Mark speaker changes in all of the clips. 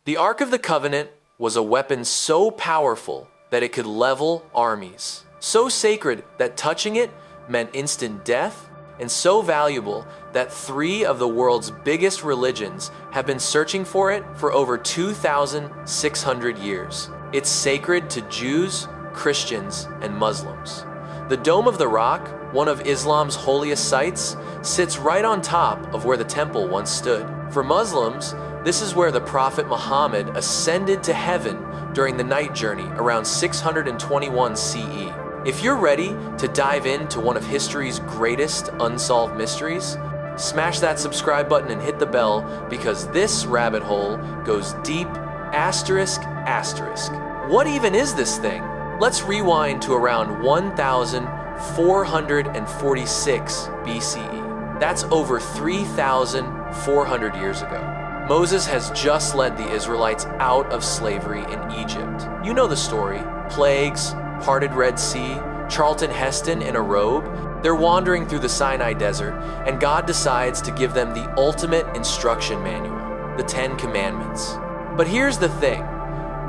Speaker 1: The Ark of the Covenant was a weapon so powerful that it could level armies, so sacred that touching it meant instant death, and so valuable that 3 of the world's biggest religions have been searching for it for over 2,600 years. It's sacred to Jews, Christians, and Muslims. The Dome of the Rock, one of Islam's holiest sites, sits right on top of where the temple once stood. For Muslims, this is where the Prophet Muhammad ascended to heaven during the night journey around 621 CE. If you're ready to dive into one of history's greatest unsolved mysteries, smash that subscribe button and hit the bell, because this rabbit hole goes deep, asterisk, asterisk. What even is this thing? Let's rewind to around 1446 BCE. That's over 3,400 years ago. Moses has just led the Israelites out of slavery in Egypt. You know the story. Plagues, parted Red Sea, Charlton Heston in a robe. They're wandering through the Sinai Desert, and God decides to give them the ultimate instruction manual, the 10 Commandments. But here's the thing.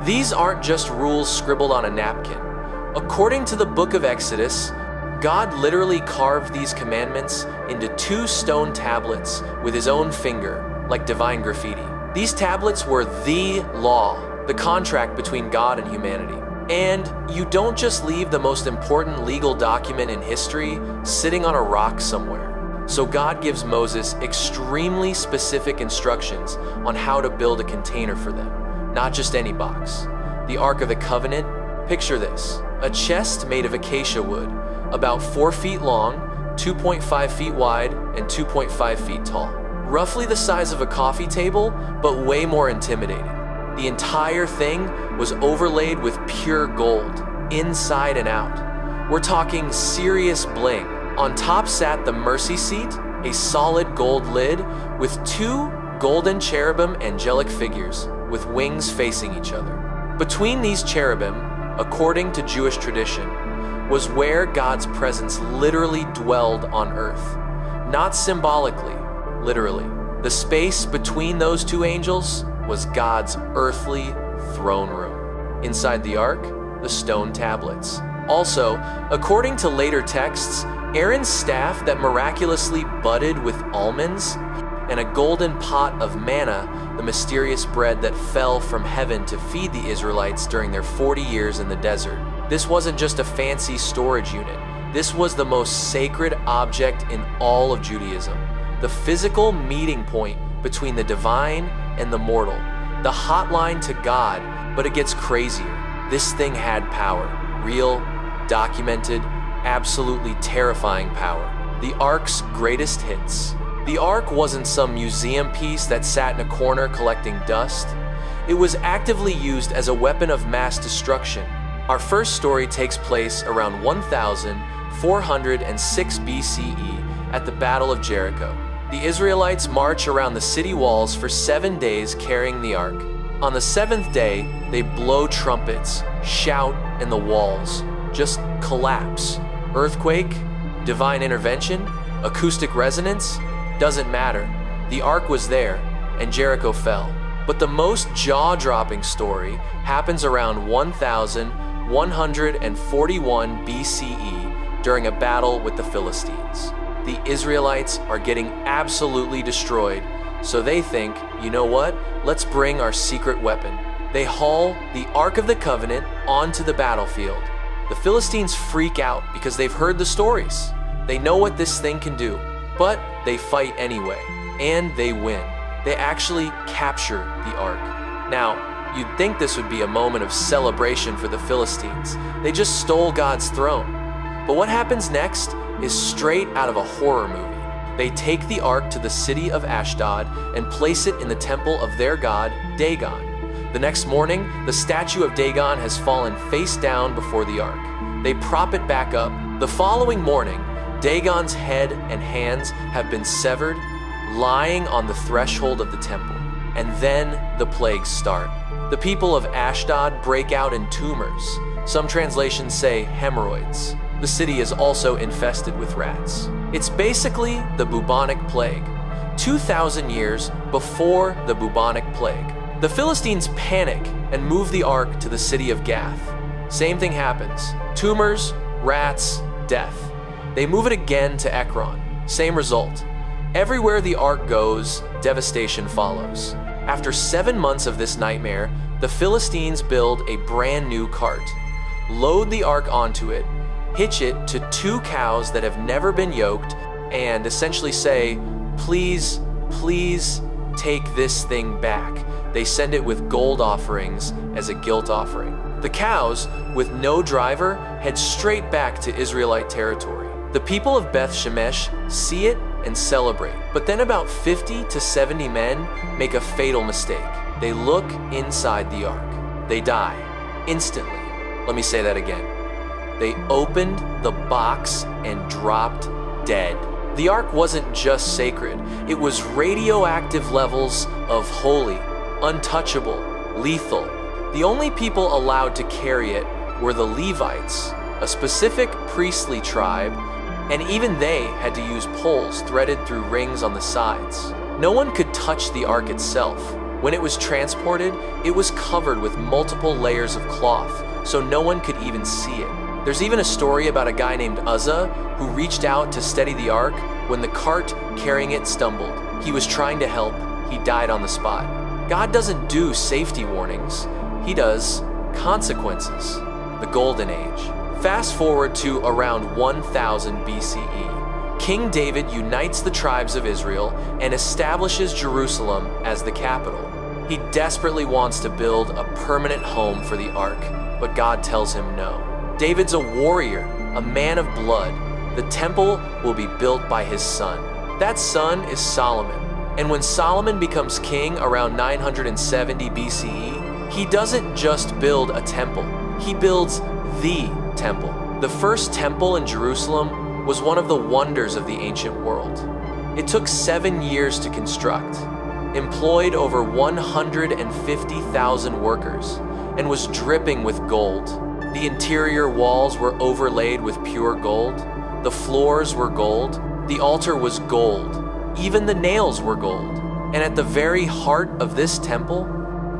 Speaker 1: These aren't just rules scribbled on a napkin. According to the book of Exodus, God literally carved these commandments into 2 stone tablets with his own finger, like divine graffiti. These tablets were the law, the contract between God and humanity. And you don't just leave the most important legal document in history sitting on a rock somewhere. So God gives Moses extremely specific instructions on how to build a container for them, not just any box. The Ark of the Covenant, picture this, a chest made of acacia wood, about 4 feet long, 2.5 feet wide, and 2.5 feet tall. Roughly the size of a coffee table, but way more intimidating. The entire thing was overlaid with pure gold, inside and out. We're talking serious bling. On top sat the mercy seat, a solid gold lid with 2 golden cherubim angelic figures with wings facing each other. Between these cherubim, according to Jewish tradition, was where God's presence literally dwelled on earth. Not symbolically, literally. The space between those 2 angels was God's earthly throne room. Inside the ark, the stone tablets. Also, according to later texts, Aaron's staff that miraculously budded with almonds, and a golden pot of manna, the mysterious bread that fell from heaven to feed the Israelites during their 40 years in the desert. This wasn't just a fancy storage unit. This was the most sacred object in all of Judaism. The physical meeting point between the divine and the mortal. The hotline to God, but it gets crazier. This thing had power. Real, documented, absolutely terrifying power. The Ark's greatest hits. The Ark wasn't some museum piece that sat in a corner collecting dust. It was actively used as a weapon of mass destruction. Our first story takes place around 1406 BCE at the Battle of Jericho. The Israelites march around the city walls for 7 days carrying the Ark. On the 7th day, they blow trumpets, shout, and the walls just collapse. Earthquake, divine intervention, acoustic resonance, doesn't matter. The Ark was there, and Jericho fell. But the most jaw-dropping story happens around 1141 BCE during a battle with the Philistines. The Israelites are getting absolutely destroyed, so they think, you know what? Let's bring our secret weapon. They haul the Ark of the Covenant onto the battlefield. The Philistines freak out because they've heard the stories. They know what this thing can do, but they fight anyway, and they win. They actually capture the Ark. Now, you'd think this would be a moment of celebration for the Philistines. They just stole God's throne. But what happens next is straight out of a horror movie. They take the Ark to the city of Ashdod and place it in the temple of their god, Dagon. The next morning, the statue of Dagon has fallen face down before the Ark. They prop it back up. The following morning, Dagon's head and hands have been severed, lying on the threshold of the temple. And then the plagues start. The people of Ashdod break out in tumors. Some translations say hemorrhoids. The city is also infested with rats. It's basically the bubonic plague. 2,000 years before the bubonic plague. The Philistines panic and move the ark to the city of Gath. Same thing happens. Tumors, rats, death. They move it again to Ekron. Same result. Everywhere the ark goes, devastation follows. After 7 months of this nightmare, the Philistines build a brand new cart, load the ark onto it, hitch it to 2 cows that have never been yoked, and essentially say, please, please take this thing back. They send it with gold offerings as a guilt offering. The cows, with no driver, head straight back to Israelite territory. The people of Beth Shemesh see it and celebrate. But then about 50 to 70 men make a fatal mistake. They look inside the ark. They die instantly. Let me say that again. They opened the box and dropped dead. The ark wasn't just sacred. It was radioactive levels of holy, untouchable, lethal. The only people allowed to carry it were the Levites, a specific priestly tribe, and even they had to use poles threaded through rings on the sides. No one could touch the ark itself. When it was transported, it was covered with multiple layers of cloth, so no one could even see it. There's even a story about a guy named Uzzah who reached out to steady the ark when the cart carrying it stumbled. He was trying to help. He died on the spot. God doesn't do safety warnings. He does consequences. The Golden Age. Fast forward to around 1000 BCE. King David unites the tribes of Israel and establishes Jerusalem as the capital. He desperately wants to build a permanent home for the ark, but God tells him no. David's a warrior, a man of blood. The temple will be built by his son. That son is Solomon. And when Solomon becomes king around 970 BCE, he doesn't just build a temple. He builds the temple. The first temple in Jerusalem was one of the wonders of the ancient world. It took 7 years to construct, employed over 150,000 workers, and was dripping with gold. The interior walls were overlaid with pure gold. The floors were gold. The altar was gold. Even the nails were gold. And at the very heart of this temple,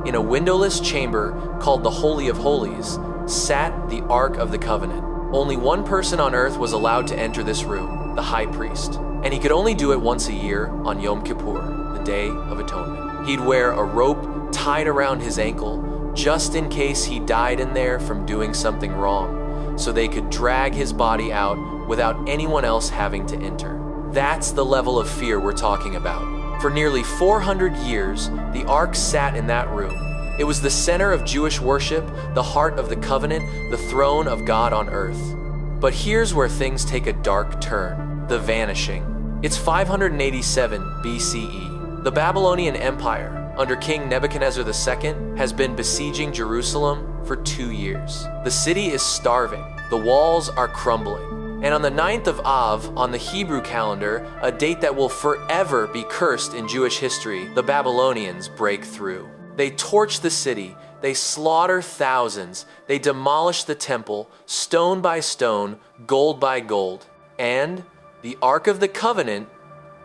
Speaker 1: in a windowless chamber called the Holy of Holies, sat the Ark of the Covenant. Only one person on earth was allowed to enter this room, the high priest. And he could only do it once a year on Yom Kippur, the Day of Atonement. He'd wear a rope tied around his ankle just in case he died in there from doing something wrong, so they could drag his body out without anyone else having to enter. That's the level of fear we're talking about. For nearly 400 years, the Ark sat in that room. It was the center of Jewish worship, the heart of the covenant, the throne of God on earth. But here's where things take a dark turn: the vanishing. It's 587 BCE. The Babylonian Empire, under King Nebuchadnezzar II, has been besieging Jerusalem for 2 years. The city is starving. The walls are crumbling. And on the 9th of Av, on the Hebrew calendar, a date that will forever be cursed in Jewish history, the Babylonians break through. They torch the city, they slaughter thousands, they demolish the temple, stone by stone, gold by gold, and the Ark of the Covenant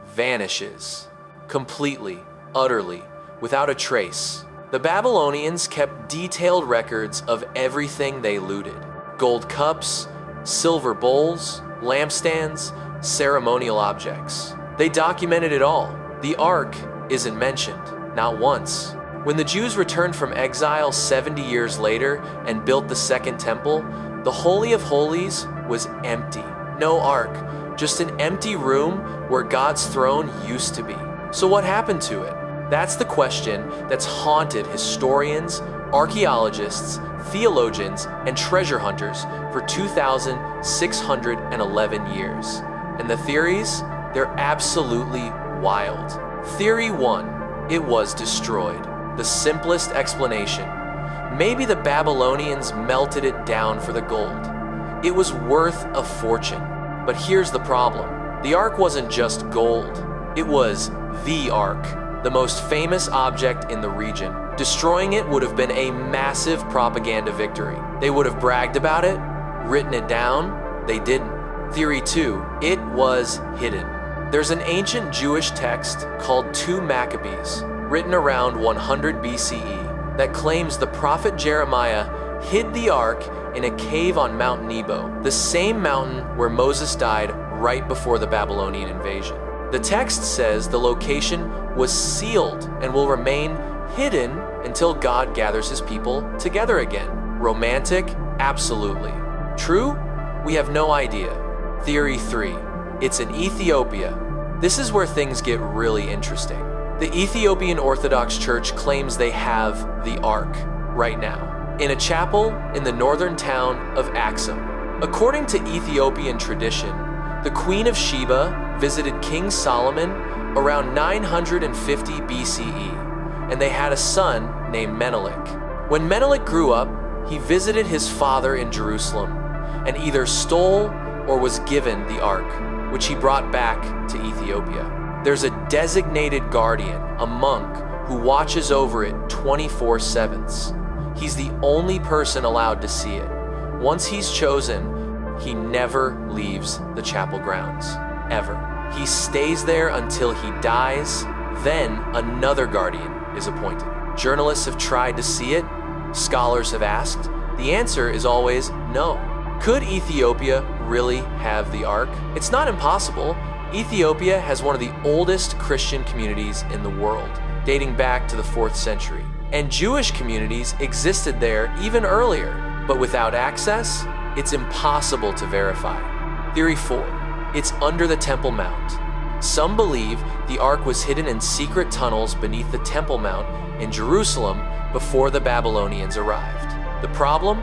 Speaker 1: vanishes. Completely, utterly, without a trace. The Babylonians kept detailed records of everything they looted: gold cups, silver bowls, lampstands, ceremonial objects. They documented it all. The Ark isn't mentioned, not once. When the Jews returned from exile 70 years later and built the Second Temple, the Holy of Holies was empty. No Ark, just an empty room where God's throne used to be. So what happened to it? That's the question that's haunted historians, archaeologists, theologians, and treasure hunters for 2,611 years. And the theories? They're absolutely wild. Theory 1, it was destroyed. The simplest explanation. Maybe the Babylonians melted it down for the gold. It was worth a fortune. But here's the problem. The Ark wasn't just gold. It was the Ark, the most famous object in the region. Destroying it would have been a massive propaganda victory. They would have bragged about it, written it down. They didn't. Theory 2, it was hidden. There's an ancient Jewish text called 2 Maccabees, written around 100 BCE, that claims the prophet Jeremiah hid the ark in a cave on Mount Nebo, the same mountain where Moses died right before the Babylonian invasion. The text says the location was sealed and will remain hidden until God gathers his people together again. Romantic? Absolutely. True? We have no idea. Theory 3. It's in Ethiopia. This is where things get really interesting. The Ethiopian Orthodox Church claims they have the Ark right now in a chapel in the northern town of Axum. According to Ethiopian tradition, the Queen of Sheba visited King Solomon around 950 BCE, and they had a son named Menelik. When Menelik grew up, he visited his father in Jerusalem and either stole or was given the ark, which he brought back to Ethiopia. There's a designated guardian, a monk, who watches over it 24/7. He's the only person allowed to see it. Once he's chosen, he never leaves the chapel grounds, ever. He stays there until he dies, then another guardian is appointed. Journalists have tried to see it, scholars have asked. The answer is always no. Could Ethiopia really have the Ark? It's not impossible. Ethiopia has one of the oldest Christian communities in the world, dating back to the 4th century. And Jewish communities existed there even earlier, but without access, it's impossible to verify. Theory 4. It's under the Temple Mount. Some believe the Ark was hidden in secret tunnels beneath the Temple Mount in Jerusalem before the Babylonians arrived. The problem?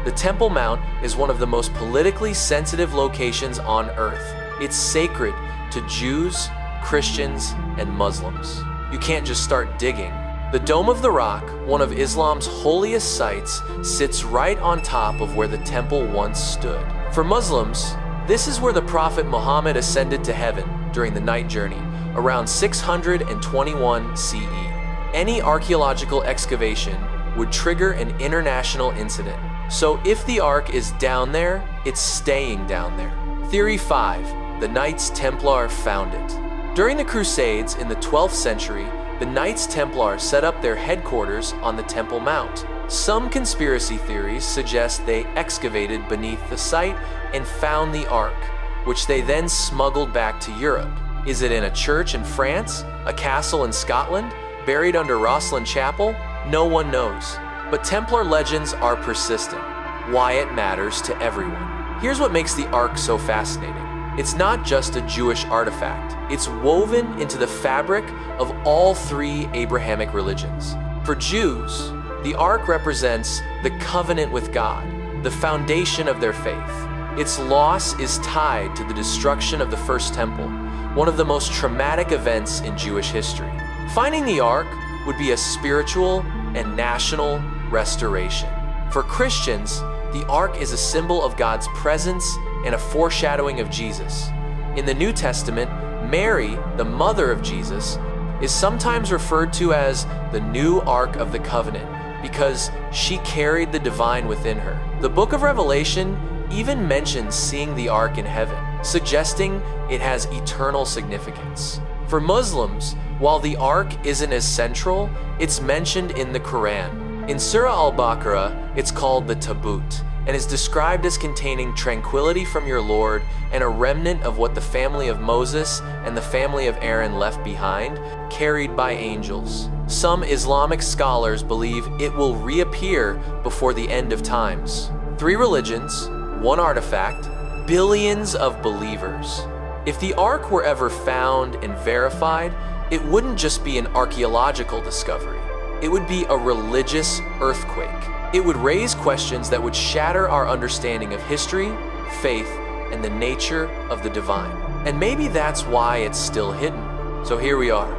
Speaker 1: The Temple Mount is one of the most politically sensitive locations on earth. It's sacred to Jews, Christians, and Muslims. You can't just start digging. The Dome of the Rock, one of Islam's holiest sites, sits right on top of where the temple once stood. For Muslims, this is where the Prophet Muhammad ascended to heaven during the night journey, around 621 CE. Any archaeological excavation would trigger an international incident. So if the Ark is down there, it's staying down there. Theory 5. The Knights Templar found it. During the Crusades in the 12th century, the Knights Templar set up their headquarters on the Temple Mount. Some conspiracy theories suggest they excavated beneath the site and found the Ark, which they then smuggled back to Europe. Is it in a church in France? A castle in Scotland? Buried under Rosslyn Chapel? No one knows. But Templar legends are persistent. Why it matters to everyone. Here's what makes the Ark so fascinating. It's not just a Jewish artifact. It's woven into the fabric of all 3 Abrahamic religions. For Jews, the Ark represents the covenant with God, the foundation of their faith. Its loss is tied to the destruction of the First Temple, one of the most traumatic events in Jewish history. Finding the Ark would be a spiritual and national restoration. For Christians, the Ark is a symbol of God's presence and a foreshadowing of Jesus. In the New Testament, Mary, the mother of Jesus, is sometimes referred to as the new Ark of the Covenant because she carried the divine within her. The book of Revelation even mentions seeing the Ark in heaven, suggesting it has eternal significance. For Muslims, while the Ark isn't as central, it's mentioned in the Quran. In Surah Al-Baqarah, it's called the Tabut, and is described as containing tranquility from your Lord and a remnant of what the family of Moses and the family of Aaron left behind, carried by angels. Some Islamic scholars believe it will reappear before the end of times. 3 religions, 1 artifact, billions of believers. If the Ark were ever found and verified, it wouldn't just be an archaeological discovery. It would be a religious earthquake. It would raise questions that would shatter our understanding of history, faith, and the nature of the divine. And maybe that's why it's still hidden. So here we are,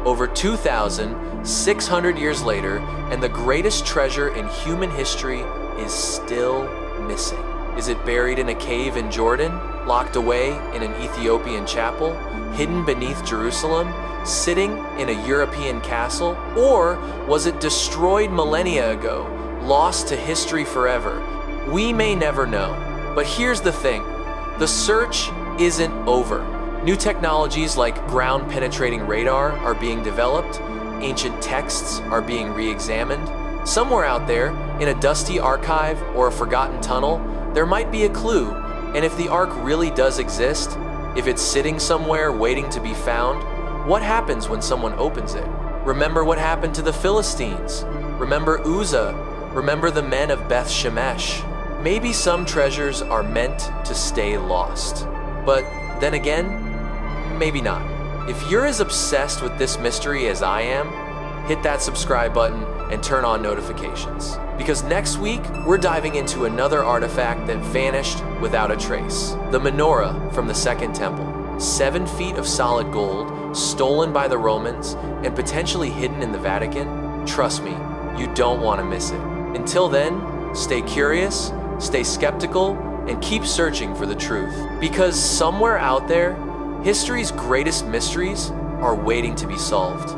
Speaker 1: over 2,600 years later, and the greatest treasure in human history is still missing. Is it buried in a cave in Jordan, locked away in an Ethiopian chapel, hidden beneath Jerusalem, sitting in a European castle? Or was it destroyed millennia ago, lost to history forever? We may never know. But here's the thing, the search isn't over. New technologies like ground-penetrating radar are being developed, ancient texts are being re-examined. Somewhere out there, in a dusty archive or a forgotten tunnel, there might be a clue. And if the Ark really does exist, if it's sitting somewhere waiting to be found, what happens when someone opens it? Remember what happened to the Philistines. Remember Uzzah. Remember the men of Beth Shemesh. Maybe some treasures are meant to stay lost. But then again, maybe not. If you're as obsessed with this mystery as I am, hit that subscribe button and turn on notifications. Because next week, we're diving into another artifact that vanished without a trace. The menorah from the Second Temple. 7 feet of solid gold, stolen by the Romans, and potentially hidden in the Vatican. Trust me, you don't want to miss it. Until then, stay curious, stay skeptical, and keep searching for the truth. Because somewhere out there, history's greatest mysteries are waiting to be solved.